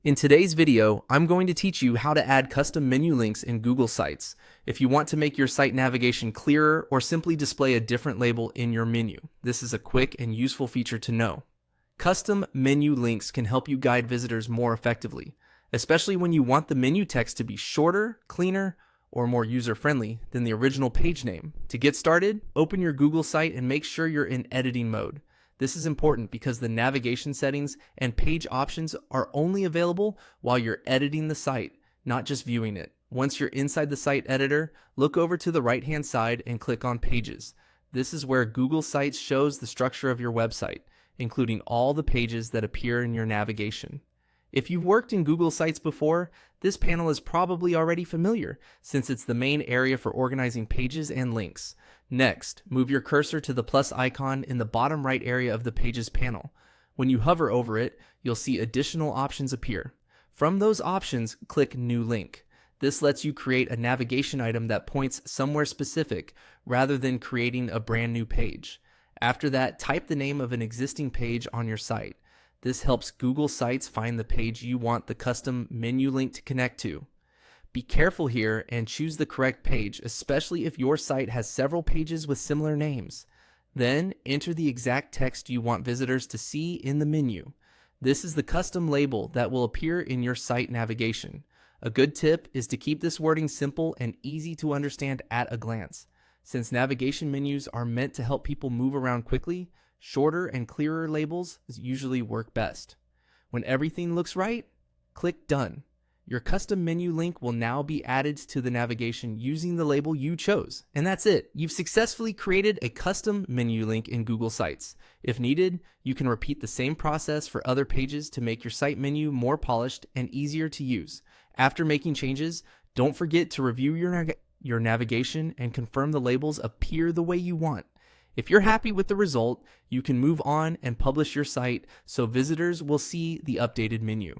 In today's video, I'm going to teach you how to add custom menu links in Google Sites if you want to make your site navigation clearer or simply display a different label in your menu. This is a quick and useful feature to know. Custom menu links can help you guide visitors more effectively, especially when you want the menu text to be shorter, cleaner, or more user-friendly than the original page name. To get started, open your Google site and make sure you're in editing mode. This is important because the navigation settings and page options are only available while you're editing the site, not just viewing it. Once you're inside the site editor, look over to the right-hand side and click on Pages. This is where Google Sites shows the structure of your website, including all the pages that appear in your navigation. If you've worked in Google Sites before, this panel is probably already familiar since it's the main area for organizing pages and links. Next, move your cursor to the plus icon in the bottom right area of the Pages panel. When you hover over it, you'll see additional options appear. From those options, click New Link. This lets you create a navigation item that points somewhere specific rather than creating a brand new page. After that, type the name of an existing page on your site. This helps Google Sites find the page you want the custom menu link to connect to. Be careful here and choose the correct page, especially if your site has several pages with similar names. Then enter the exact text you want visitors to see in the menu. This is the custom label that will appear in your site navigation. A good tip is to keep this wording simple and easy to understand at a glance. Since navigation menus are meant to help people move around quickly, shorter and clearer labels usually work best. When everything looks right, click Done. Your custom menu link will now be added to the navigation using the label you chose. And that's it. You've successfully created a custom menu link in Google Sites. If needed, you can repeat the same process for other pages to make your site menu more polished and easier to use. After making changes, don't forget to review your navigation and confirm the labels appear the way you want. If you're happy with the result, you can move on and publish your site so visitors will see the updated menu.